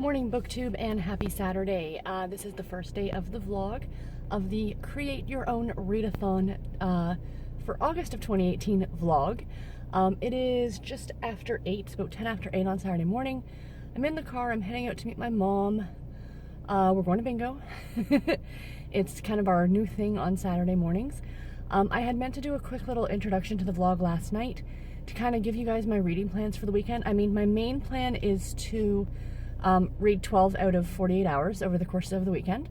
Morning BookTube and happy Saturday. This is the first day of the vlog of the Create Your Own Readathon for August of 2018 vlog. It is just after 8, it's about 10 after 8 on Saturday morning. I'm in the car, I'm heading out to meet my mom. We're going to bingo. It's kind of our new thing on Saturday mornings. I had meant to do a quick little introduction to the vlog last night to kind of give you guys my reading plans for the weekend. I mean, my main plan is to read 12 out of 48 hours over the course of the weekend.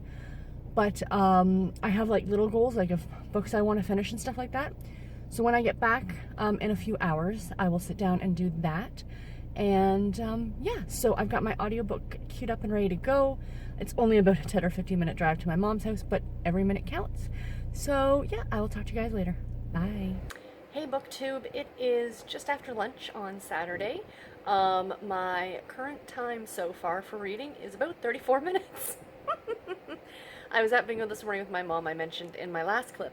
But I have like little goals, like of books I want to finish and stuff like that. So when I get back in a few hours, I will sit down and do that. And yeah, so I've got my audiobook queued up and ready to go. It's only about a 10 or 15 minute drive to my mom's house, but every minute counts. So yeah, I will talk to you guys later. Bye. Hey BookTube, it is just after lunch on Saturday. My current time so far for reading is about 34 minutes. I was at bingo this morning with my mom, I mentioned in my last clip,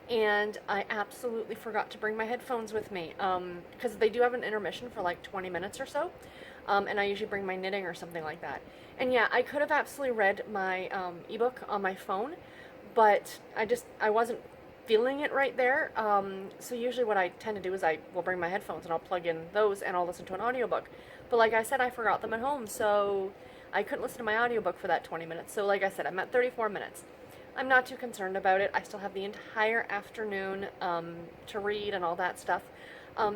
and I absolutely forgot to bring my headphones with me, because they do have an intermission for like 20 minutes or so, and I usually bring my knitting or something like that. And yeah, I could have absolutely read my ebook on my phone, but I wasn't feeling it right there. So usually what I tend to do is I will bring my headphones and I'll plug in those and I'll listen to an audiobook. But like I said, I forgot them at home, so I couldn't listen to my audiobook for that 20 minutes. So like I said, I'm at 34 minutes. I'm not too concerned about it. I still have the entire afternoon to read and all that stuff. I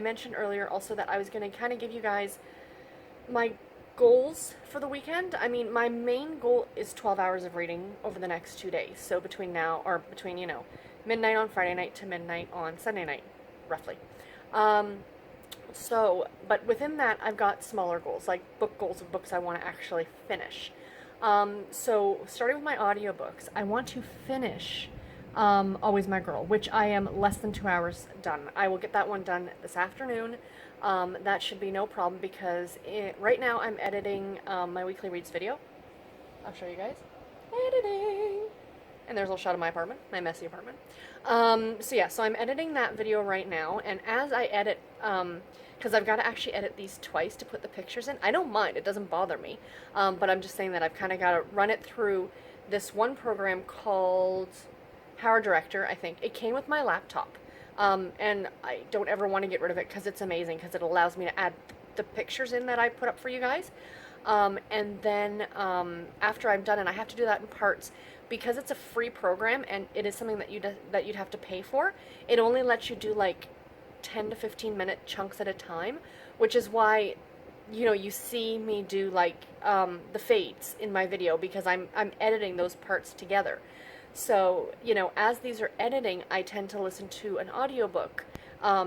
mentioned earlier also that I was going to kind of give you guys my goals for the weekend. I mean, my main goal is 12 hours of reading over the next 2 days. So between midnight on Friday night to midnight on Sunday night, roughly. But within that, I've got smaller goals, like book goals of books I want to actually finish. So starting with my audiobooks, I want to finish Always My Girl, which I am less than 2 hours done. I will get that one done this afternoon. That should be no problem because right now I'm editing my weekly reads video. I'll show you guys. Editing! And there's a little shot of my apartment, my messy apartment. So I'm editing that video right now, and as I edit, because I've got to actually edit these twice to put the pictures in. I don't mind, it doesn't bother me, but I'm just saying that I've kind of got to run it through this one program called Power Director, I think. It came with my laptop. And I don't ever want to get rid of it because it's amazing, because it allows me to add the pictures in that I put up for you guys. And then after I'm done, and I have to do that in parts, because it's a free program and it is something that you'd have to pay for, it only lets you do like 10 to 15 minute chunks at a time, which is why, you know, you see me do like the fades in my video, because I'm editing those parts together. So, you know, as these are editing, I tend to listen to an audiobook.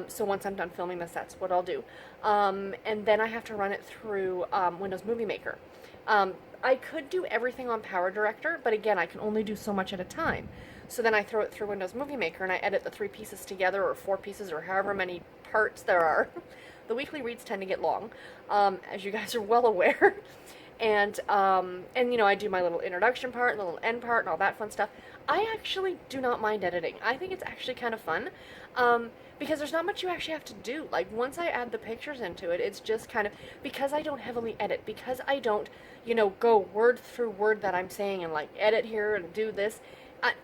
So once I'm done filming this, that's what I'll do. And then I have to run it through Windows Movie Maker. I could do everything on Power Director, but again, I can only do so much at a time. So then I throw it through Windows Movie Maker and I edit the 3 pieces together, or 4 pieces, or however many parts there are. The weekly reads tend to get long, as you guys are well aware. And you know, I do my little introduction part, and the little end part, and all that fun stuff. I actually do not mind editing. I think it's actually kind of fun, because there's not much you actually have to do. Like, once I add the pictures into it, it's just kind of, because I don't heavily edit, because I don't, you know, go word through word that I'm saying and like edit here and do this.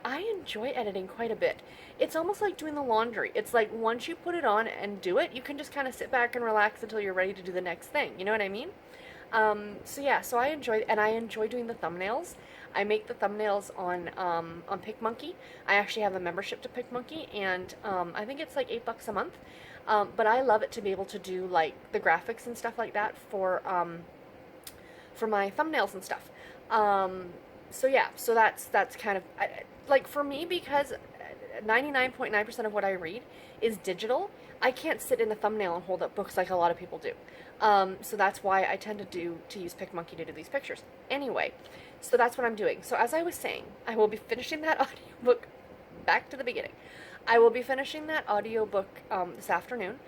I enjoy editing quite a bit. It's almost like doing the laundry. It's like once you put it on and do it, you can just kind of sit back and relax until you're ready to do the next thing. You know what I mean? So I enjoy doing the thumbnails. I make the thumbnails on PicMonkey. I actually have a membership to PicMonkey, and I think it's like $8 a month. But I love it to be able to do like the graphics and stuff like that for my thumbnails and stuff. So that's kind of like for me, because 99.9% of what I read is digital. I can't sit in a thumbnail and hold up books like a lot of people do. So that's why I tend to use PicMonkey to do these pictures. Anyway, so that's what I'm doing. So as I was saying, I will be finishing that audiobook, back to the beginning. I will be finishing that audiobook this afternoon.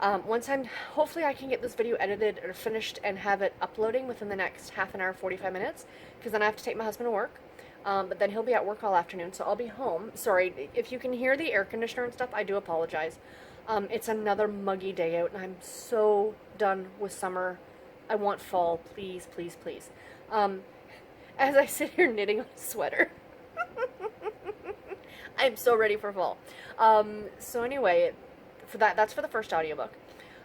Hopefully I can get this video edited or finished and have it uploading within the next half an hour, 45 minutes, because then I have to take my husband to work. But then he'll be at work all afternoon, so I'll be home. Sorry, if you can hear the air conditioner and stuff, I do apologize. It's another muggy day out, and I'm so done with summer I want fall, please, please, please. Um, as I sit here knitting on a sweater. I'm so ready for fall. So anyway, that's for the first audiobook.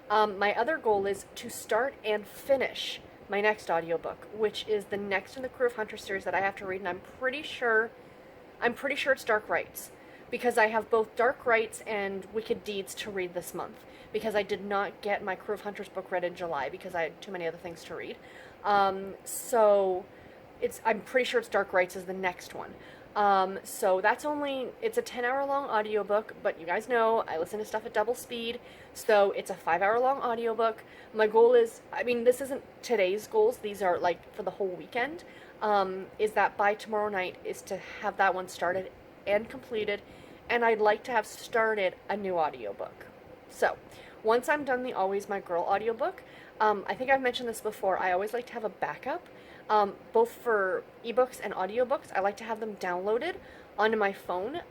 My other goal is to start and finish my next audiobook, which is the next in the Crew of Hunters series that I have to read, and I'm pretty sure it's Dark Rites, because I have both Dark Rites and Wicked Deeds to read this month, because I did not get my Crew of Hunters book read in July because I had too many other things to read. So I'm pretty sure it's Dark Rites is the next one. So it's a 10-hour long audiobook, but you guys know I listen to stuff at double speed, so it's a 5-hour long audiobook. My goal is, this isn't today's goals, these are like for the whole weekend, is that by tomorrow night is to have that one started and completed, and I'd like to have started a new audiobook. So, once I'm done the Always My Girl audiobook, I think I've mentioned this before, I always like to have a backup. Both for ebooks and audiobooks, I like to have them downloaded onto my phone,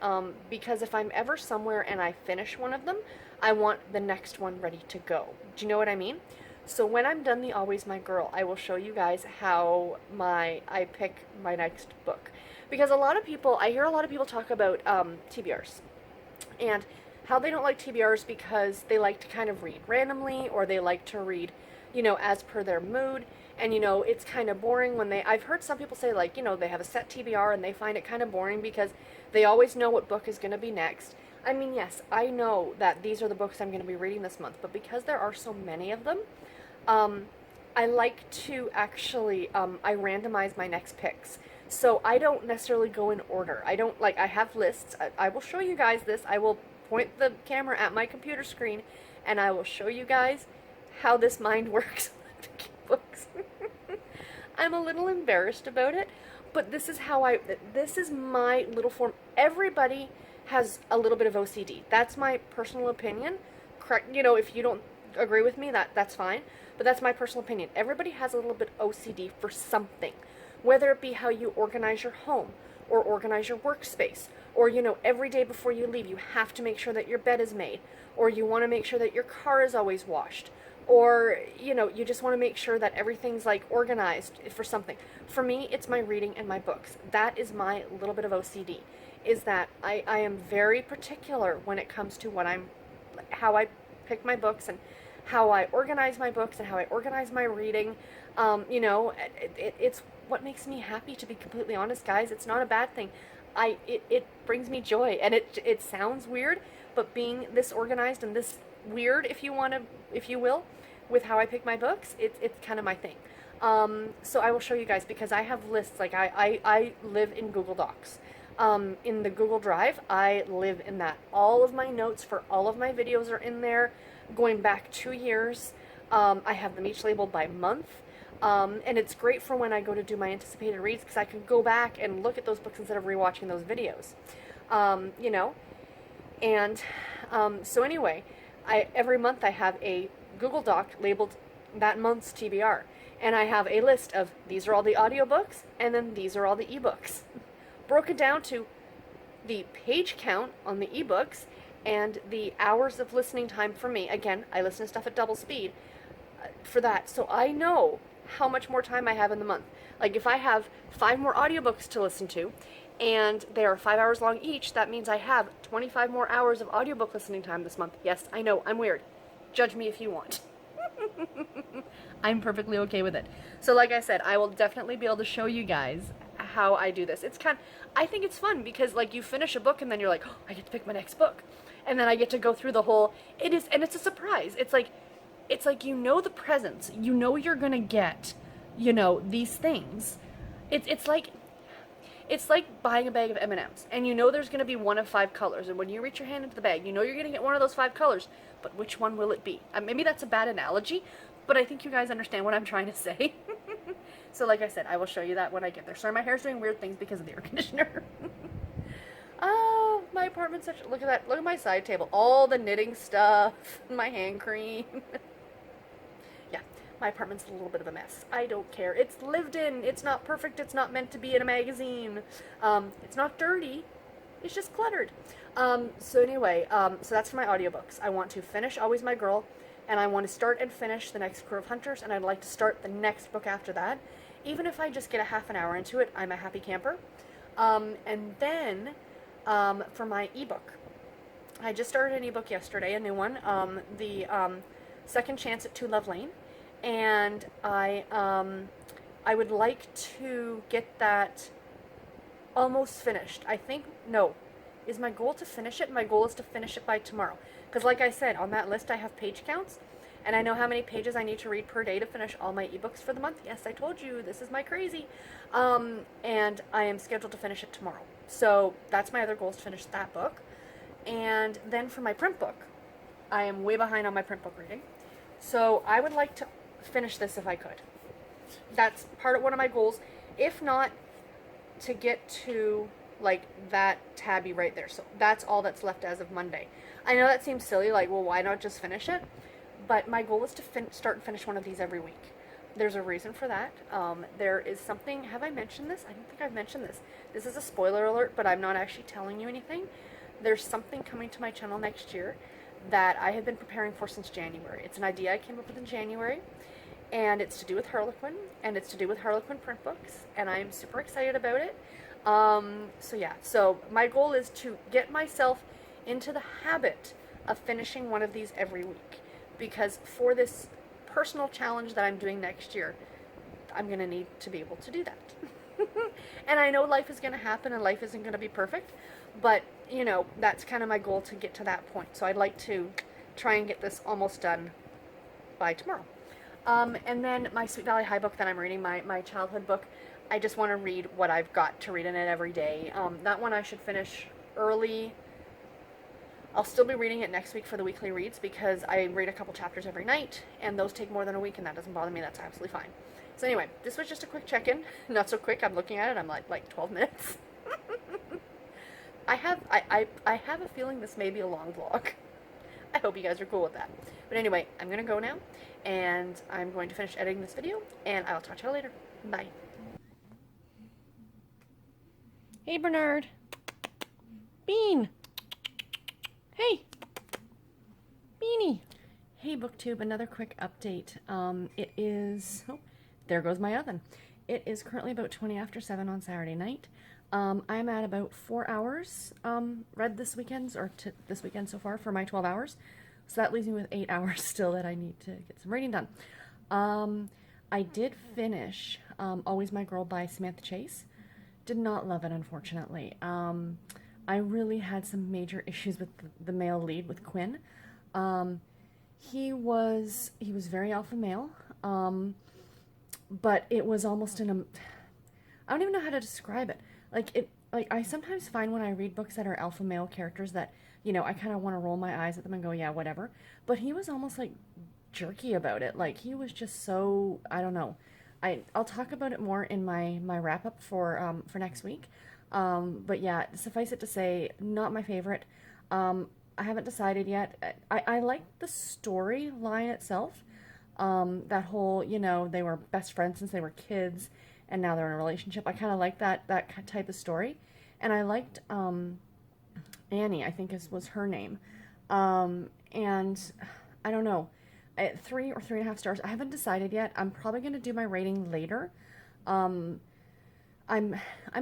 because if I'm ever somewhere and I finish one of them, I want the next one ready to go. Do you know what I mean? So when I'm done the Always My Girl, I will show you guys how I pick my next book. Because I hear a lot of people talk about TBRs, and how they don't like TBRs because they like to kind of read randomly, or they like to read, as per their mood. And, it's kind of boring when I've heard some people say, like, they have a set TBR and they find it kind of boring because they always know what book is going to be next. Yes, I know that these are the books I'm going to be reading this month, but because there are so many of them, I like to actually, I randomize my next picks. So I don't necessarily go in order. I have lists. I will show you guys this. I will point the camera at my computer screen and I will show you guys how this mind works. Books. I'm a little embarrassed about it, but this is my little form. Everybody has a little bit of OCD. That's my personal opinion. Correct, if you don't agree with me, that's fine, but that's my personal opinion. Everybody has a little bit OCD for something, whether it be how you organize your home or organize your workspace, or every day before you leave you have to make sure that your bed is made, or you want to make sure that your car is always washed, or you just want to make sure that everything's like organized for something. For me, it's my reading and my books. That is my little bit of OCD, is that I am very particular when it comes to how I pick my books and how I organize my books and how I organize my reading. It's what makes me happy, to be completely honest, guys. It's not a bad thing. It brings me joy, and it sounds weird, but being this organized and this weird, if you will, with how I pick my books, it's kind of my thing. So I will show you guys, because I have lists. Like I live in Google Docs. In the Google Drive, I live in that. All of my notes for all of my videos are in there, going back 2 years. I have them each labeled by month. And it's great for when I go to do my anticipated reads, because I can go back and look at those books instead of rewatching those videos. And so anyway, every month I have a Google Doc labeled that month's TBR, and I have a list of these are all the audiobooks, and then these are all the ebooks, broken down to the page count on the ebooks and the hours of listening time for me. Again, I listen to stuff at double speed for that, so I know how much more time I have in the month. Like if I have 5 more audiobooks to listen to, and they are 5 hours long each, that means I have 25 more hours of audiobook listening time this month. Yes, I know, I'm weird. Judge me if you want. I'm perfectly okay with it. So like I said, I will definitely be able to show you guys how I do this. I think it's fun, because like you finish a book and then you're like, oh, I get to pick my next book. And then I get to go through the whole, and it's a surprise. It's like the presents. You're gonna get, these things. It's like buying a bag of M&Ms, and there's going to be one of 5 colors, and when you reach your hand into the bag, you're going to get one of those 5 colors, but which one will it be? Maybe that's a bad analogy, but I think you guys understand what I'm trying to say. So like I said, I will show you that when I get there. Sorry, my hair's doing weird things because of the air conditioner. Oh, my apartment's look at that, look at my side table, all the knitting stuff, my hand cream. My apartment's a little bit of a mess. I don't care. It's lived in. It's not perfect. It's not meant to be in a magazine. It's not dirty. It's just cluttered. So anyway, so that's for my audiobooks. I want to finish Always My Girl, and I want to start and finish the next Crew of Hunters, and I'd like to start the next book after that. Even if I just get a half an hour into it, I'm a happy camper. And then for my ebook, I just started an ebook yesterday, a new one, the Second Chance at 2 Love Lane, and I would like to get that almost finished. I think, no, is my goal to finish it? My goal is to finish it by tomorrow. Because like I said, on that list I have page counts, and I know how many pages I need to read per day to finish all my ebooks for the month. Yes, I told you, this is my crazy. And I am scheduled to finish it tomorrow. So that's my other goal, is to finish that book. And then for my print book, I am way behind on my print book reading. So I would like to finish this if I could. That's part of one of my goals. If not, to get to like that tabby right there. So that's all that's left as of Monday. I know that seems silly, like, well, why not just finish it? But my goal is to start and finish one of these every week. There's a reason for that. There is something, have I mentioned this? I don't think I've mentioned this. This is a spoiler alert, but I'm not actually telling you anything. There's something coming to my channel next year that I have been preparing for since January. It's an idea I came up with in January, and it's to do with Harlequin, and it's to do with Harlequin print books, and I'm super excited about it. So yeah, so my goal is to get myself into the habit of finishing one of these every week, because for this personal challenge that I'm doing next year, I'm going to need to be able to do that. And I know life is going to happen and life isn't going to be perfect, but you know, that's kind of my goal, to get to that point. So I'd like to try and get this almost done by tomorrow. And then my Sweet Valley High book that I'm reading, my childhood book, I just want to read what I've got to read in it every day. That one I should finish early. I'll still be reading it next week for the weekly reads, because I read a couple chapters every night, and those take more than a week, and that doesn't bother me. That's absolutely fine. So anyway, this was just a quick check-in. Not so quick. I'm looking at it. I'm like 12 minutes. I have a feeling this may be a long vlog. I hope you guys are cool with that. But anyway, I'm going to go now, and I'm going to finish editing this video, and I'll talk to you later. Bye. Hey, Bernard. Bean. Hey. Beanie. Hey, BookTube, another quick update. It is, oh, there goes my oven. It is currently about 20 after 7 on Saturday night. I'm at about 4 hours read this weekend, or this weekend so far, for my 12 hours. So that leaves me with 8 hours still that I need to get some reading done. I did finish Always My Girl by Samantha Chase. Did not love it, unfortunately. I really had some major issues with the male lead, with Quinn. He was very alpha male, but it was almost I don't even know how to describe it. Like I sometimes find when I read books that are alpha male characters that, you know, I kind of want to roll my eyes at them and go, yeah, whatever. But he was almost like jerky about it. Like, he was just so, I don't know. I'll talk about it more in my wrap up for next week. But yeah, suffice it to say, not my favorite. I haven't decided yet. I like the storyline itself. That whole, you know, they were best friends since they were kids, and now they're in a relationship. I kind of like that type of story. And I liked Annie, I think was her name. And I don't know, at 3 or 3.5 stars. I haven't decided yet. I'm probably going to do my rating later. I'm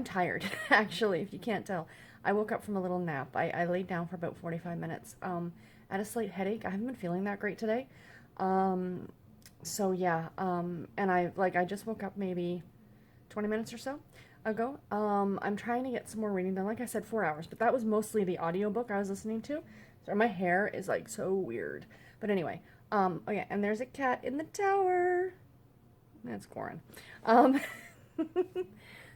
tired, actually, if you can't tell. I woke up from a little nap. I laid down for about 45 minutes. I had a slight headache. I haven't been feeling that great today. So yeah, and I just woke up maybe 20 minutes or so ago. I'm trying to get some more reading done. Like I said, 4 hours, but that was mostly the audiobook I was listening to. So my hair is like so weird. But anyway, oh yeah, and there's a cat in the tower. That's Corin.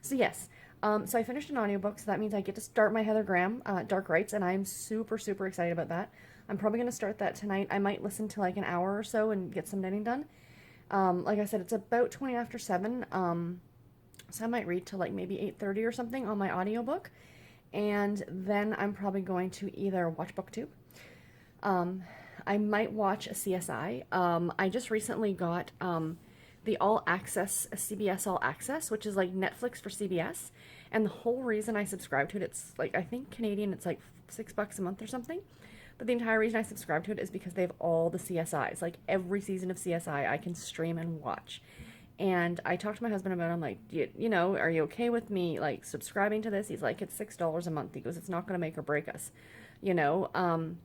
So yes, so I finished an audiobook, so that means I get to start my Heather Graham, Dark Rites, and I'm super, super excited about that. I'm probably going to start that tonight. I might listen to like an hour or so and get some knitting done. Like I said, it's about 20 after 7, so I might read till like maybe 8:30 or something on my audiobook, and then I'm probably going to either watch BookTube. I might watch a CSI. I just recently got the All Access, CBS All Access, which is like Netflix for CBS. And the whole reason I subscribe to it, it's like, I think Canadian, it's like $6 a month or something. But the entire reason I subscribe to it is because they have all the CSIs. Like every season of CSI I can stream and watch. And I talked to my husband about it. I'm like, you know, are you okay with me like subscribing to this? He's like, it's $6 a month. He goes, it's not going to make or break us. You know,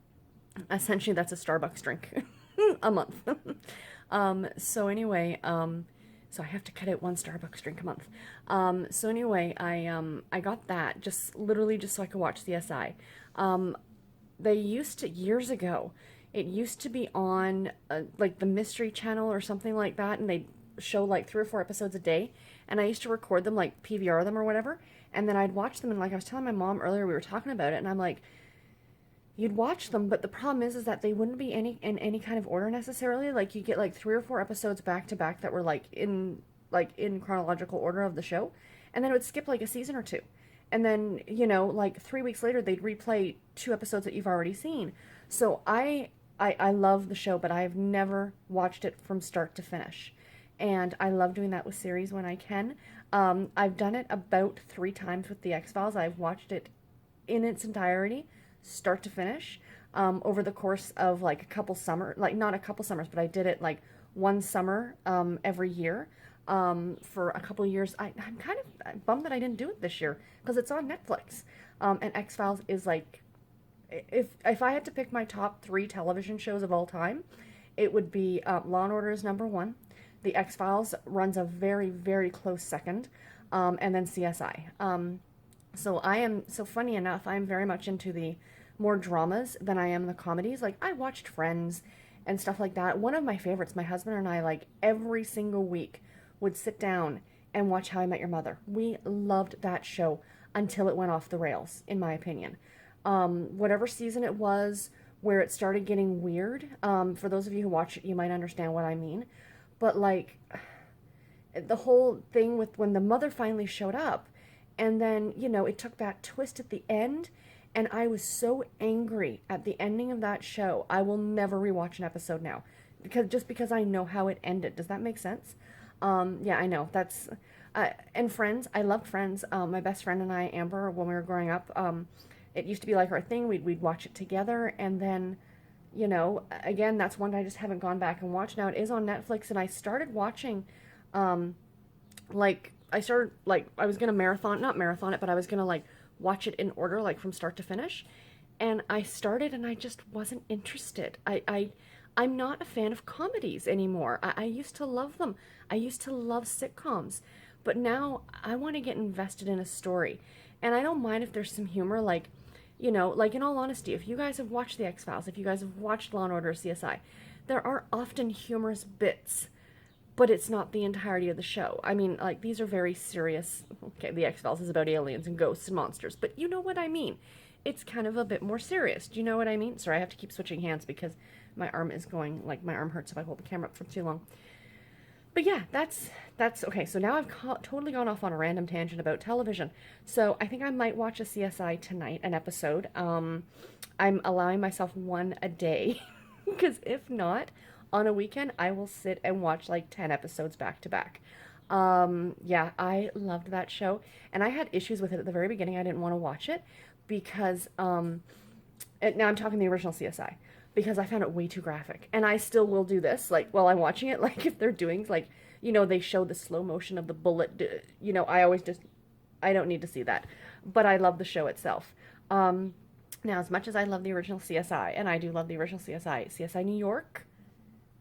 essentially that's a Starbucks drink a month. So anyway, so I have to cut out one Starbucks drink a month. So anyway, I got that just literally just so I could watch CSI. They used to, years ago, it used to be on like the Mystery Channel or something like that, and they show like 3 or 4 episodes a day, and I used to record them, like PVR them or whatever, and then I'd watch them, and like I was telling my mom earlier, we were talking about it, and I'm like, you'd watch them, but the problem is that they wouldn't be in any kind of order necessarily. Like you get like 3 or 4 episodes back to back that were like in chronological order of the show, and then it would skip like a season or two, and then you know like 3 weeks later they'd replay 2 episodes that you've already seen. So I love the show, but I've never watched it from start to finish, and I love doing that with series when I can. I've done it about 3 times with the X-Files. I've watched it in its entirety, start to finish, over the course of like a couple summer, like not a couple summers, but I did it like one summer every year for a couple of years. I'm kind of bummed that I didn't do it this year because it's on Netflix. And X-Files is like, if I had to pick my top 3 television shows of all time, it would be Law and Order is number 1. The X-Files runs a very, very close second, and then CSI. So funny enough, I'm very much into the more dramas than I am the comedies. Like, I watched Friends and stuff like that. One of my favorites, my husband and I, like, every single week would sit down and watch How I Met Your Mother. We loved that show until it went off the rails, in my opinion. Whatever season it was where it started getting weird, for those of you who watch it, you might understand what I mean. But, like, the whole thing with when the mother finally showed up, and then, you know, it took that twist at the end, and I was so angry at the ending of that show. I will never rewatch an episode now, because I know how it ended. Does that make sense? Yeah, I know. That's and Friends. I loved Friends. My best friend and I, Amber, when we were growing up, it used to be like our thing. We'd watch it together, and then, you know, again, that's one that I just haven't gone back and watched. Now it is on Netflix, and I started watching, I was gonna not marathon it, but I was gonna like watch it in order, like from start to finish. And I started, and I just wasn't interested. I'm not a fan of comedies anymore. I used to love them. I used to love sitcoms, but now I want to get invested in a story. And I don't mind if there's some humor, like, you know, like in all honesty, if you guys have watched The X-Files, if you guys have watched Law and Order, CSI, there are often humorous bits, but it's not the entirety of the show. I mean, like, these are very serious. Okay, The X-Files is about aliens and ghosts and monsters, but you know what I mean. It's kind of a bit more serious. Do you know what I mean? Sorry, I have to keep switching hands because my arm is going, like, my arm hurts if I hold the camera up for too long. But yeah, that's okay. So now I've totally gone off on a random tangent about television. So I think I might watch a CSI tonight, an episode. I'm allowing myself one a day because if not, on a weekend, I will sit and watch like 10 episodes back to back. Yeah, I loved that show, and I had issues with it at the very beginning. I didn't want to watch it because, now I'm talking the original CSI, because I found it way too graphic. And I still will do this, like, while I'm watching it, like, if they're doing, like, you know, they show the slow motion of the bullet, you know, I don't need to see that. But I love the show itself. Now, as much as I love the original CSI, and I do love the original CSI New York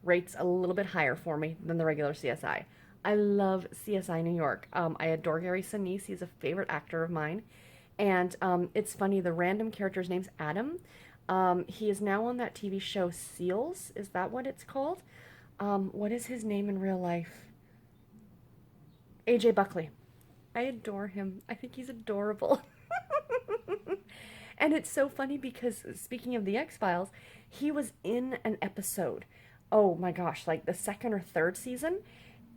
rates a little bit higher for me than the regular CSI. I love CSI New York. I adore Gary Sinise. He's a favorite actor of mine. And it's funny, the random character's name's Adam. He is now on that TV show Seals. Is that what it's called? What is his name in real life? AJ Buckley. I adore him. I think he's adorable. And it's so funny because, speaking of the X-Files, he was in an episode, oh my gosh, like the 2nd or 3rd season,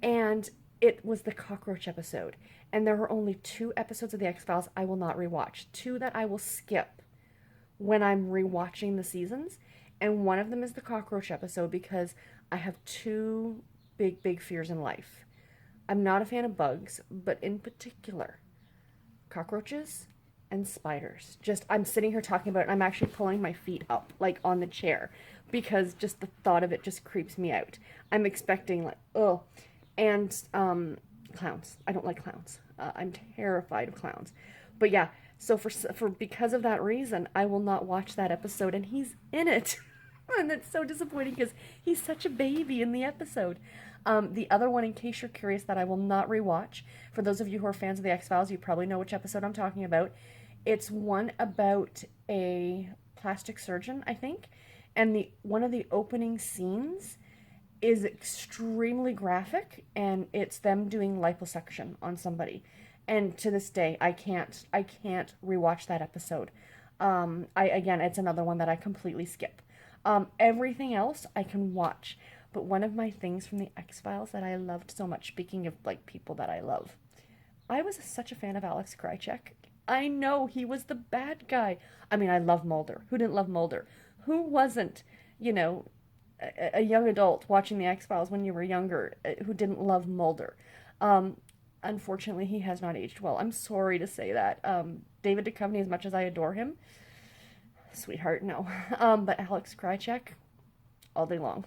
and it was the cockroach episode. And there were only 2 episodes of the X-Files I will not rewatch. 2 that I will skip when I'm rewatching the seasons, and one of them is the cockroach episode because I have 2 big fears in life. I'm not a fan of bugs, but in particular, cockroaches and spiders. Just, I'm sitting here talking about it, and I'm actually pulling my feet up, like, on the chair, because just the thought of it just creeps me out. I'm expecting, like, oh, and, clowns. I don't like clowns. I'm terrified of clowns. But yeah, so because of that reason, I will not watch that episode, and he's in it. And it's so disappointing because he's such a baby in the episode. The other one, in case you're curious, that I will not rewatch, for those of you who are fans of the X-Files, you probably know which episode I'm talking about. It's one about a plastic surgeon, I think, and one of the opening scenes is extremely graphic, and it's them doing liposuction on somebody. And to this day, I can't rewatch that episode. Again, it's another one that I completely skip. Everything else I can watch. But one of my things from the X-Files that I loved so much, speaking of, like, people that I love, I was such a fan of Alex Krycek. I know, he was the bad guy. I mean, I love Mulder. Who didn't love Mulder? Who wasn't, you know, a young adult watching the X-Files when you were younger, who didn't love Mulder? Unfortunately, he has not aged well. I'm sorry to say that. David Duchovny, as much as I adore him, sweetheart, no. But Alex Krycek, all day long.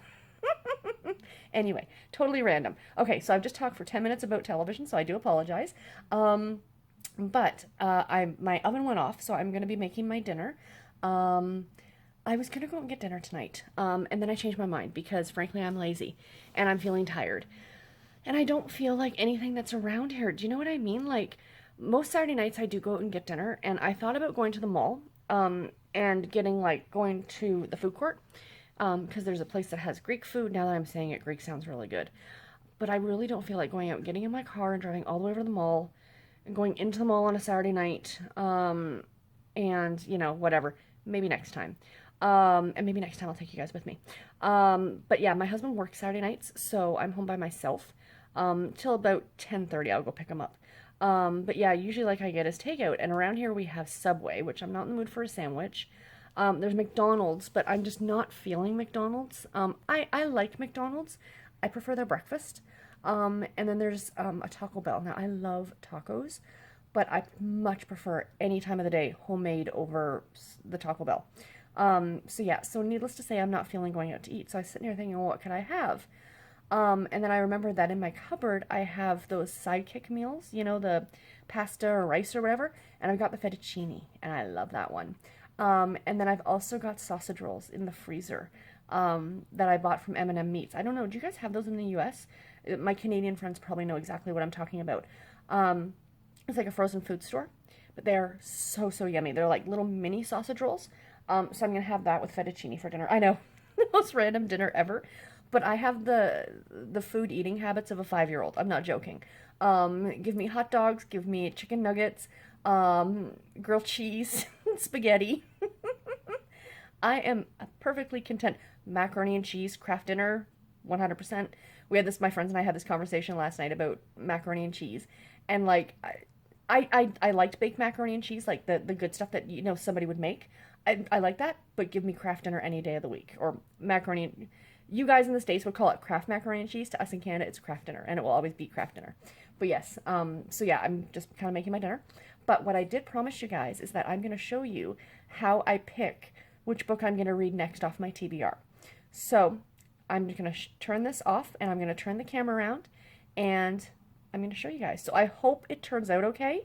Anyway, totally random. Okay, so I've just talked for 10 minutes about television, so I do apologize. But my oven went off, so I'm going to be making my dinner. I was going to go and get dinner tonight, and then I changed my mind because, frankly, I'm lazy, and I'm feeling tired. And I don't feel like anything that's around here. Do you know what I mean? Like, most Saturday nights I do go out and get dinner, and I thought about going to the mall, and going to the food court, because there's a place that has Greek food. Now that I'm saying it, Greek sounds really good. But I really don't feel like going out, getting in my car and driving all the way over to the mall, and going into the mall on a Saturday night, and, you know, whatever. Maybe next time. And maybe next time I'll take you guys with me. But yeah, my husband works Saturday nights, so I'm home by myself, till about 10:30. I'll go pick him up. But yeah, usually like I get is takeout, and around here we have Subway, which I'm not in the mood for a sandwich. There's McDonald's, but I'm just not feeling McDonald's. I like McDonald's. I prefer their breakfast. And then there's a Taco Bell. Now, I love tacos, but I much prefer any time of the day homemade over the Taco Bell. So yeah, so needless to say, I'm not feeling going out to eat. So I was sitting here thinking, well, what could I have? And then I remembered that in my cupboard, I have those sidekick meals, you know, the pasta or rice or whatever, and I've got the fettuccine, and I love that one. And then I've also got sausage rolls in the freezer, that I bought from M&M Meats. I don't know, do you guys have those in the US? My Canadian friends probably know exactly what I'm talking about. It's like a frozen food store, but they're so, so yummy. They're like little mini sausage rolls. So I'm going to have that with fettuccine for dinner. I know, the most random dinner ever, but I have the food eating habits of a 5-year-old. I'm not joking. Give me hot dogs, give me chicken nuggets, grilled cheese, spaghetti. I am perfectly content. Macaroni and cheese, Kraft Dinner, 100%. We had this, my friends and I had this conversation last night about macaroni and cheese. And like, I liked baked macaroni and cheese, like the good stuff that, you know, somebody would make. I like that, but give me Kraft Dinner any day of the week. Or macaroni. You guys in the States would call it Kraft macaroni and cheese. To us in Canada, it's Kraft Dinner, and it will always be Kraft Dinner. But yes, so yeah, I'm just kind of making my dinner. But what I did promise you guys is that I'm going to show you how I pick which book I'm going to read next off my TBR. So I'm going to turn this off, and I'm going to turn the camera around, and I'm going to show you guys. So I hope it turns out okay.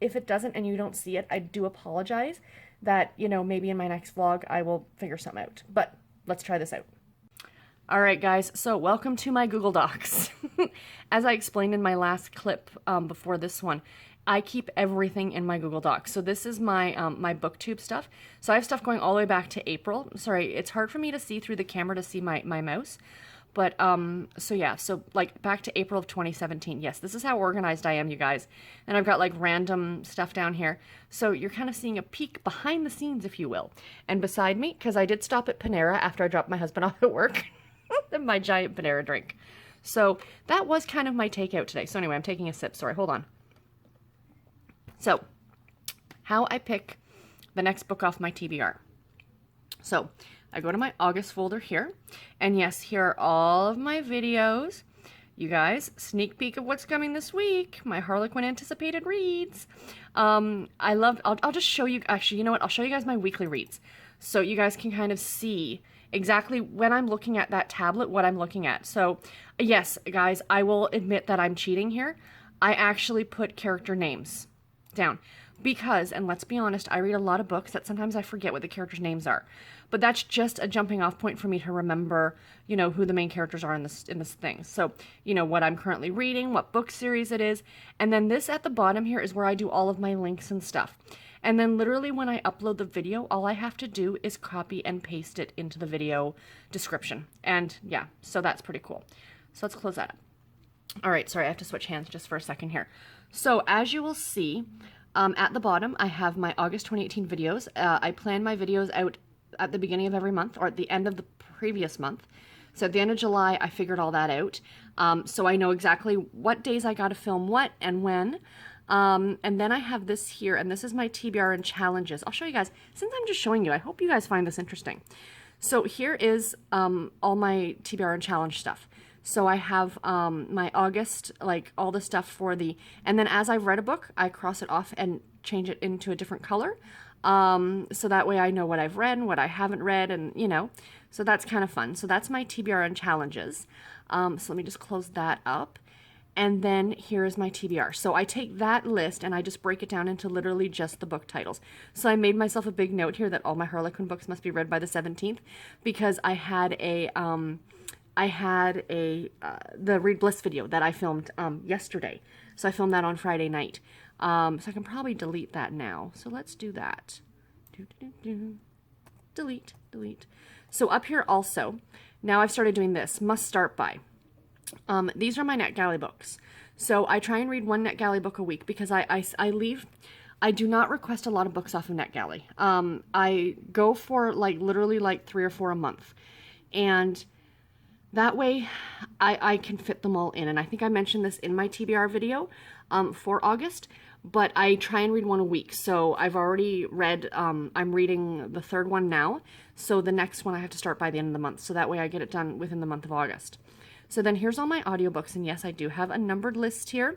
If it doesn't and you don't see it, I do apologize. That, you know, maybe in my next vlog I will figure something out. But let's try this out. Alright guys, so welcome to my Google Docs. As I explained in my last clip before this one, I keep everything in my Google Docs. So this is my my booktube stuff. So I have stuff going all the way back to April. Sorry, it's hard for me to see through the camera to see my mouse. But, so yeah, so like back to April of 2017. Yes, this is how organized I am, you guys. And I've got like random stuff down here. So you're kind of seeing a peek behind the scenes, if you will. And beside me, because I did stop at Panera after I dropped my husband off at work, my giant Panera drink. So that was kind of my takeout today. So anyway, I'm taking a sip. Sorry, hold on. So, how I pick the next book off my TBR. So, I go to my August folder here, and yes, here are all of my videos. you guys, sneak peek of what's coming this week. My Harlequin anticipated reads. I'll just show you, actually, you know what? I'll show you guys my weekly reads. So you guys can kind of see exactly when I'm looking at that tablet, what I'm looking at. So yes, guys, I will admit that I'm cheating here. I actually put character names down because, and let's be honest, I read a lot of books that sometimes I forget what the characters' names are. But that's just a jumping off point for me to remember, you know, who the main characters are in this thing. So, you know, what I'm currently reading, what book series it is. And then this at the bottom here is where I do all of my links and stuff. And then literally when I upload the video, all I have to do is copy and paste it into the video description. And yeah, so that's pretty cool. So let's close that up. All right, sorry, I have to switch hands just for a second here. So as you will see, at the bottom, I have my August 2018 videos. I plan my videos out at the beginning of every month or at the end of the previous month. So at the end of July, I figured all that out. So I know exactly what days I got to film what and when. And then I have this here, and this is my TBR and challenges. I'll show you guys, since I'm just showing you, I hope you guys find this interesting. So here is all my TBR and challenge stuff. So I have my August, like all the stuff for the, and then as I've read a book, I cross it off and change it into a different color. So that way I know what I've read and what I haven't read, and you know, so that's kind of fun. So that's my TBR and challenges. So let me just close that up. And then here is my TBR. So I take that list and I just break it down into literally just the book titles. So I made myself a big note here that all my Harlequin books must be read by the 17th, because I had the Read Bliss video that I filmed yesterday. So I filmed that on Friday night. So I can probably delete that now. So let's do that. Delete. So up here also, now I've started doing this, must start by. These are my NetGalley books. So I try and read one NetGalley book a week because I do not request a lot of books off of NetGalley. I go for literally 3 or 4 a month. And that way I can fit them all in. And I think I mentioned this in my TBR video for August, but I try and read one a week. So I've already read, I'm reading the 3rd one now. So the next one I have to start by the end of the month. So that way I get it done within the month of August. So then here's all my audiobooks, and yes, I do have a numbered list here.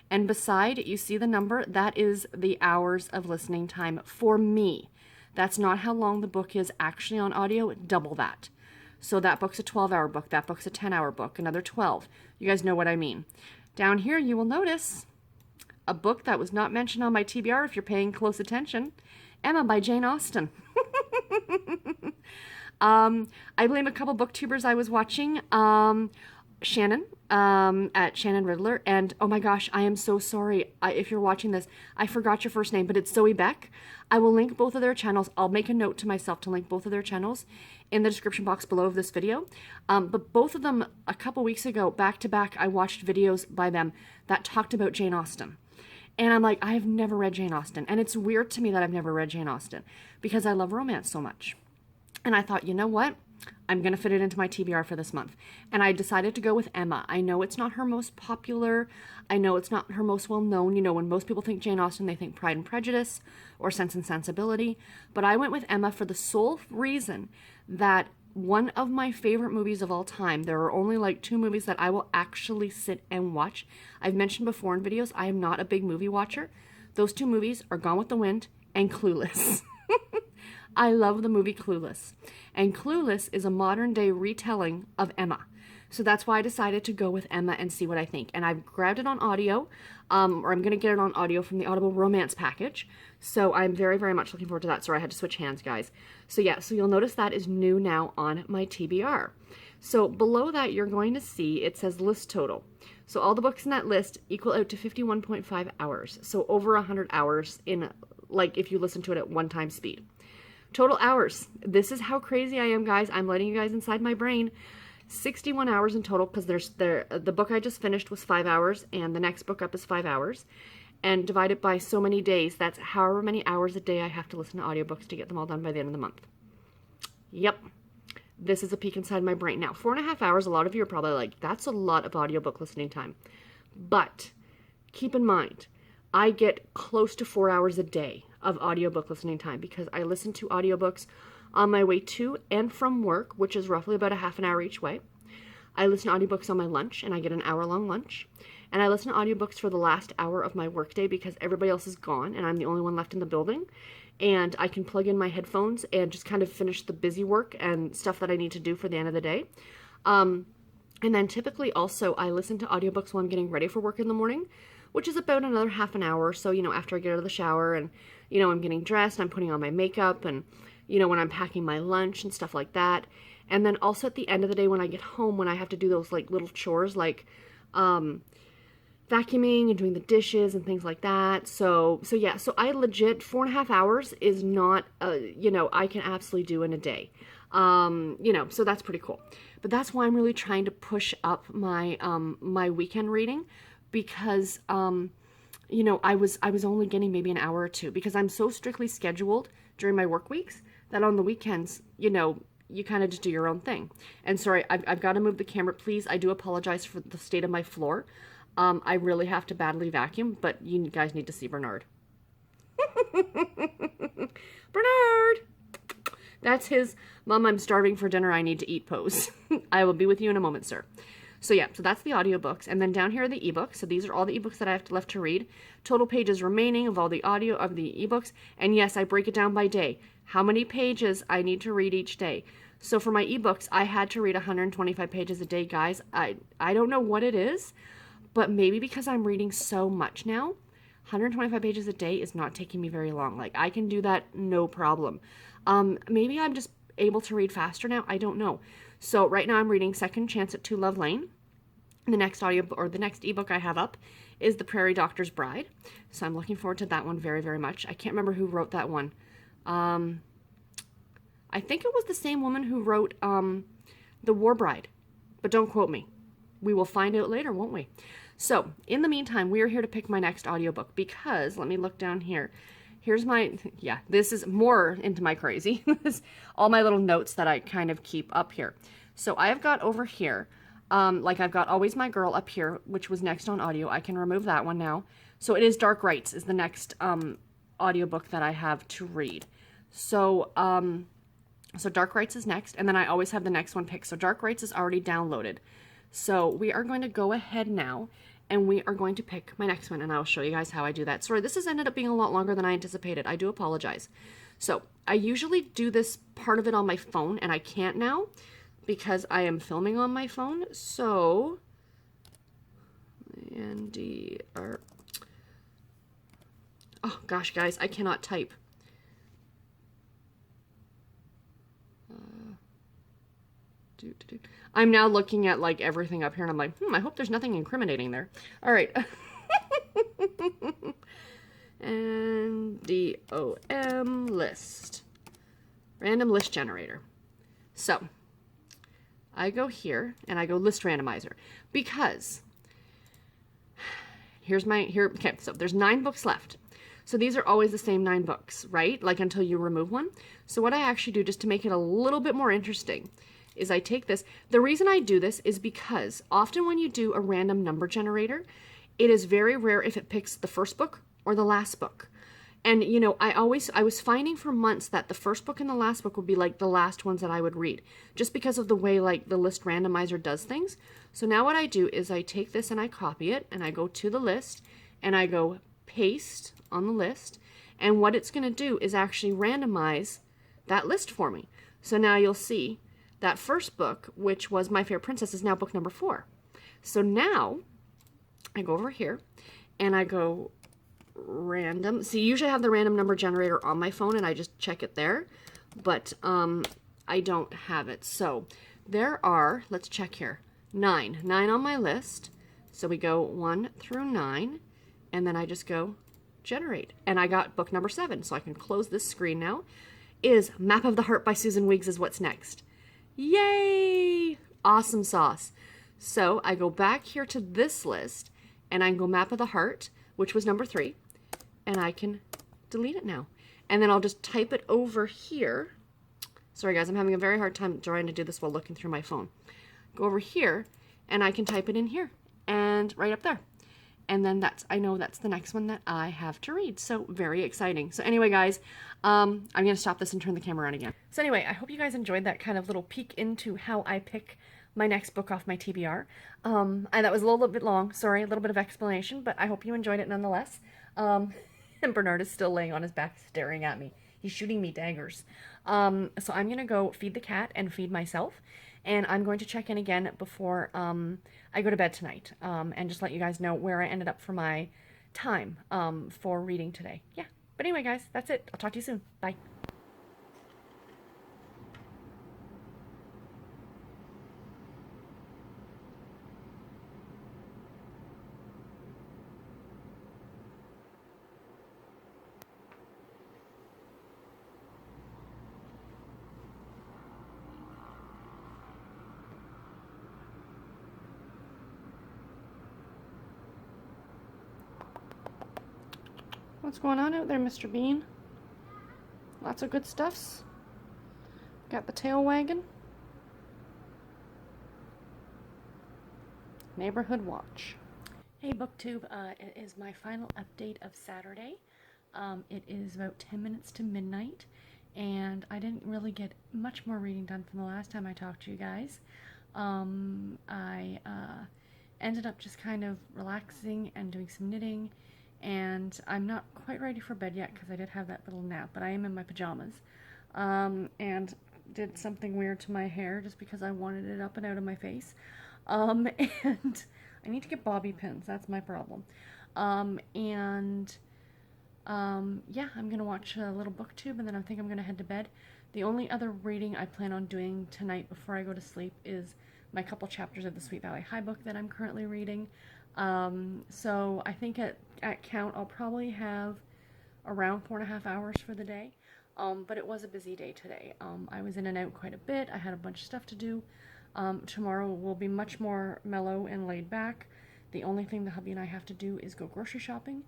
And beside, you see the number, that is the hours of listening time for me. That's not how long the book is actually on audio, double that. So that book's a 12-hour book, that book's a 10-hour book, another 12. You guys know what I mean. Down here, you will notice a book that was not mentioned on my TBR if you're paying close attention, Emma by Jane Austen. I blame a couple booktubers I was watching. Shannon at Shannon Riddler, and oh my gosh, I am so sorry if you're watching this, I forgot your first name, but it's Zoe Beck. I will link both of their channels. I'll make a note to myself to link both of their channels in the description box below of this video. But both of them, a couple weeks ago, back to back, I watched videos by them that talked about Jane Austen. And I'm like, I have never read Jane Austen, and it's weird to me that I've never read Jane Austen because I love romance so much. And I thought, you know what? I'm going to fit it into my TBR for this month. And I decided to go with Emma. I know it's not her most popular. I know it's not her most well-known. You know, when most people think Jane Austen, they think Pride and Prejudice or Sense and Sensibility. But I went with Emma for the sole reason that one of my favorite movies of all time, there are only 2 movies that I will actually sit and watch. I've mentioned before in videos, I am not a big movie watcher. Those 2 movies are Gone with the Wind and Clueless. I love the movie Clueless. And Clueless is a modern day retelling of Emma. So that's why I decided to go with Emma and see what I think. And I've grabbed it on audio, or I'm going to get it on audio from the Audible Romance package. So I'm very, very much looking forward to that. Sorry, I had to switch hands, guys. So yeah, so you'll notice that is new now on my TBR. So below that, you're going to see it says list total. So all the books in that list equal out to 51.5 hours. So over 100 hours in, if you listen to it at 1x speed. Total hours. This is how crazy I am, guys. I'm letting you guys inside my brain. 61 hours in total, because the book I just finished was 5 hours, and the next book up is 5 hours. And divided by so many days, that's however many hours a day I have to listen to audiobooks to get them all done by the end of the month. Yep. This is a peek inside my brain. Now, 4.5 hours, a lot of you are probably like, that's a lot of audiobook listening time. But keep in mind, I get close to 4 hours a day of audiobook listening time because I listen to audiobooks on my way to and from work, which is roughly about a half an hour each way. I listen to audiobooks on my lunch, and I get an hour-long lunch. And I listen to audiobooks for the last hour of my workday because everybody else is gone and I'm the only one left in the building. And I can plug in my headphones and just kind of finish the busy work and stuff that I need to do for the end of the day. And then typically also I listen to audiobooks while I'm getting ready for work in the morning, which is about another half an hour or so, after I get out of the shower and, I'm getting dressed, I'm putting on my makeup and, when I'm packing my lunch and stuff like that. And then also at the end of the day when I get home, when I have to do those like little chores like vacuuming and doing the dishes and things like that. So I legit 4.5 hours is not, I can absolutely do in a day. So that's pretty cool. But that's why I'm really trying to push up my, my weekend reading because, I was only getting maybe an hour or two because I'm so strictly scheduled during my work weeks that on the weekends, you kind of just do your own thing. And sorry, I've got to move the camera. Please, I do apologize for the state of my floor. I really have to badly vacuum, but you guys need to see Bernard. Bernard! That's his, Mom, I'm starving for dinner, I need to eat pose. I will be with you in a moment, sir. So that's the audiobooks. And then down here are the ebooks. So these are all the ebooks that I have left to read. Total pages remaining of all the audio of the ebooks. And yes, I break it down by day. How many pages I need to read each day. So for my ebooks, I had to read 125 pages a day, guys. I don't know what it is. But maybe because I'm reading so much now, 125 pages a day is not taking me very long. Like, I can do that no problem. Maybe I'm just able to read faster now. I don't know. So right now I'm reading Second Chance at Two Love Lane. The next the next ebook I have up is The Prairie Doctor's Bride. So I'm looking forward to that one very, very much. I can't remember who wrote that one. I think it was the same woman who wrote The War Bride. But don't quote me. We will find out later, won't we? So, in the meantime, we are here to pick my next audiobook because, let me look down here. Here's my, this is more into my crazy. All my little notes that I kind of keep up here. So, I've got over here, I've got Always My Girl up here, which was next on audio. I can remove that one now. So, it is Dark Rites is the next audiobook that I have to read. So Dark Rites is next, and then I always have the next one picked. So, Dark Rites is already downloaded. So we are going to go ahead now and we are going to pick my next one and I'll show you guys how I do that. Sorry, this has ended up being a lot longer than I anticipated. I do apologize. So I usually do this part of it on my phone and I can't now because I am filming on my phone. So, oh gosh, guys, I cannot type. I'm now looking at like everything up here and I'm like, I hope there's nothing incriminating there. All right. NDOM list. Random list generator. So I go here and I go list randomizer because okay, so there's 9 books left. So these are always the same 9 books, right? Like until you remove one. So what I actually do just to make it a little bit more interesting is I take this. The reason I do this is because often when you do a random number generator, it is very rare if it picks the first book or the last book. And, I was finding for months that the first book and the last book would be like the last ones that I would read, just because of the way like the list randomizer does things. So now what I do is I take this and I copy it and I go to the list and I go paste on the list. And what it's going to do is actually randomize that list for me. So now you'll see that first book, which was My Favorite Princess, is now book number 4. So now I go over here and I go random. See, usually I have the random number generator on my phone and I just check it there, but I don't have it. So there are, let's check here, 9 on my list. So we go 1 through 9 and then I just go generate. And I got book number 7, so I can close this screen now. Is Map of the Heart by Susan Weeks is what's next. Yay! Awesome sauce. So I go back here to this list and I can go Map of the Heart, which was number 3, and I can delete it now. And then I'll just type it over here. Sorry guys, I'm having a very hard time trying to do this while looking through my phone. Go over here and I can type it in here and right up there. And then I know that's the next one that I have to read. So very exciting. So anyway, guys, I'm going to stop this and turn the camera on again. So anyway, I hope you guys enjoyed that kind of little peek into how I pick my next book off my TBR. And that was a little bit long, sorry, a little bit of explanation, but I hope you enjoyed it nonetheless. And Bernard is still laying on his back staring at me. He's shooting me daggers. So I'm going to go feed the cat and feed myself. And I'm going to check in again before I go to bed tonight, and just let you guys know where I ended up for my time for reading today. Yeah. But anyway, guys, that's it. I'll talk to you soon. Bye. What's going on out there, Mr. Bean? Lots of good stuffs. Got the tail wagging. Neighborhood Watch. Hey BookTube, it is my final update of Saturday. It is about 10 minutes to midnight, and I didn't really get much more reading done from the last time I talked to you guys. I ended up just kind of relaxing and doing some knitting, and I'm not quite ready for bed yet because I did have that little nap, but I am in my pajamas, and did something weird to my hair just because I wanted it up and out of my face, and I need to get bobby pins. That's my problem. Yeah, I'm gonna watch a little booktube, and then I think I'm gonna head to bed. The only other reading I plan on doing tonight before I go to sleep is my couple chapters of the Sweet Valley High book that I'm currently reading. So I think at count I'll probably have around 4.5 hours for the day. But it was a busy day today. I was in and out quite a bit. I had a bunch of stuff to do. Tomorrow will be much more mellow and laid back. The only thing the hubby and I have to do is go grocery shopping.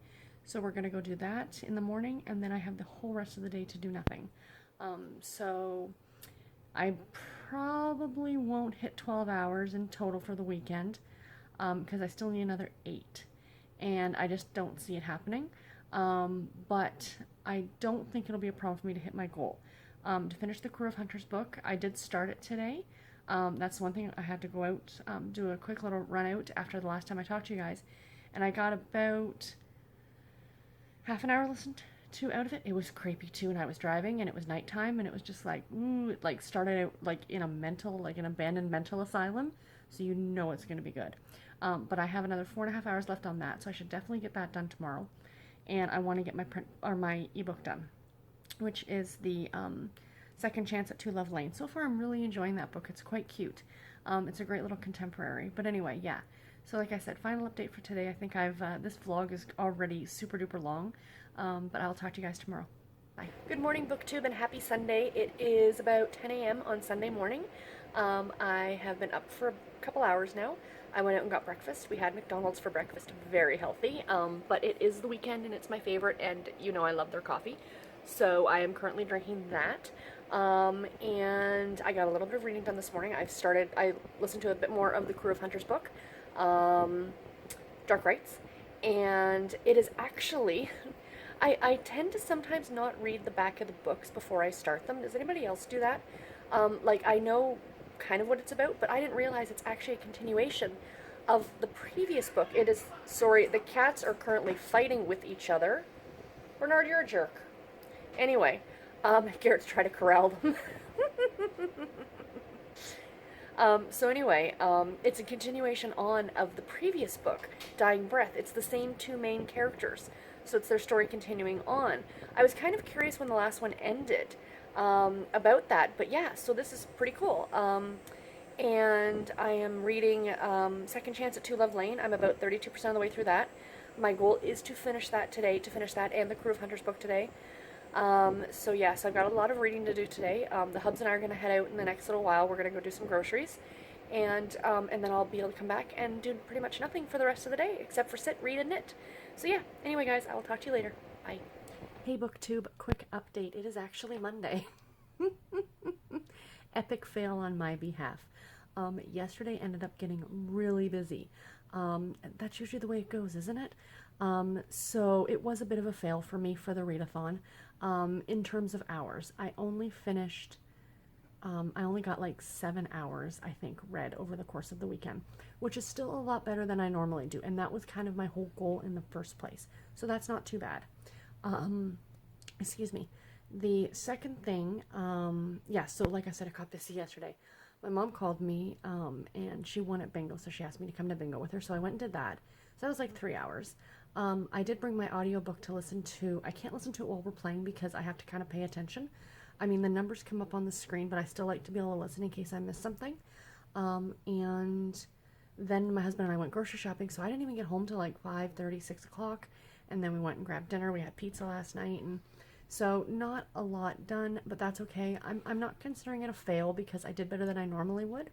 So we're going to go do that in the morning, and then I have the whole rest of the day to do nothing. So I probably won't hit 12 hours in total for the weekend, because I still need another 8, and I just don't see it happening. But I don't think it'll be a problem for me to hit my goal. To finish the Crew of Hunters book, I did start it today. That's one thing. I had to go out, do a quick little run out after the last time I talked to you guys, and I got about half an hour listened to out of it. It was creepy too, and I was driving, and it was nighttime, and it was just like, ooh, it like started out like in a mental, like an abandoned mental asylum, so you know it's going to be good. But I have another 4.5 hours left on that, so I should definitely get that done tomorrow. And I want to get my print or my ebook done, which is the Second Chance at Two Love Lane. So far, I'm really enjoying that book. It's quite cute. It's a great little contemporary. But anyway, yeah. So like I said, final update for today. I think this vlog is already super duper long, but I'll talk to you guys tomorrow. Bye. Good morning, BookTube, and happy Sunday. It is about 10 a.m. on Sunday morning. I have been up for a couple hours now. I went out and got breakfast. We had McDonald's for breakfast. Very healthy, but it is the weekend, and it's my favorite, and you know I love their coffee. So I am currently drinking that. And I got a little bit of reading done this morning. I listened to a bit more of the Crew of Hunters book, Dark Rites, and it is actually, I tend to sometimes not read the back of the books before I start them. Does anybody else do that? Like, I know kind of what it's about, but I didn't realize it's actually a continuation of the previous book. It is, sorry, the cats are currently fighting with each other. Bernard, you're a jerk. Anyway, Garrett's trying to corral them. So anyway, it's a continuation on of the previous book, Dying Breath. It's the same two main characters, so it's their story continuing on. I was kind of curious when the last one ended about that, but yeah, so this is pretty cool. And I am reading Second Chance at Two Love Lane. I'm about 32% of the way through that. My goal is to finish that today, and the Crew of Hunters book today. So yeah, so I've got a lot of reading to do today. The hubs and I are going to head out in the next little while. We're going to go do some groceries, and then I'll be able to come back and do pretty much nothing for the rest of the day, except for sit, read, and knit. So yeah, anyway guys, I will talk to you later. Bye. Hey BookTube, quick update. It is actually Monday. Epic fail on my behalf. Yesterday ended up getting really busy. That's usually the way it goes, isn't it? So it was a bit of a fail for me for the readathon. In terms of hours, I only finished I only got like 7 hours, I think, read over the course of the weekend, which is still a lot better than I normally do. And that was kind of my whole goal in the first place. So that's not too bad. Excuse me. The second thing, yeah, so like I said, I caught this yesterday. My mom called me, and she won at bingo, so she asked me to come to bingo with her. So I went and did that. So that was like 3 hours. I did bring my audiobook to listen to. I can't listen to it while we're playing because I have to kind of pay attention. I mean, the numbers come up on the screen, but I still like to be able to listen in case I miss something. And then my husband and I went grocery shopping, so I didn't even get home till like 5:30, 6 o'clock. And then we went and grabbed dinner. We had pizza last night, and so not a lot done, but that's okay. I'm not considering it a fail because I did better than I normally would.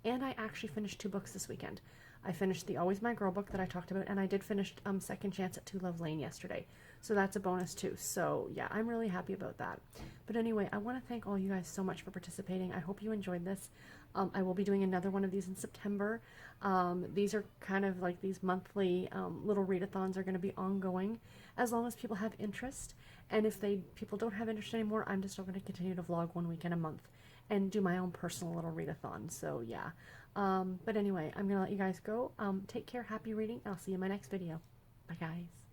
And I actually finished 2 books this weekend. I finished the Always My Girl book that I talked about, and I did finish Second Chance at Two Love Lane yesterday. So that's a bonus too. So yeah, I'm really happy about that. But anyway, I want to thank all you guys so much for participating. I hope you enjoyed this. I will be doing another one of these in September. These are kind of like these monthly little readathons are going to be ongoing as long as people have interest. And if people don't have interest anymore, I'm just still going to continue to vlog 1 week in a month and do my own personal little readathon. So yeah. But anyway, I'm going to let you guys go. Take care. Happy reading. I'll see you in my next video. Bye, guys.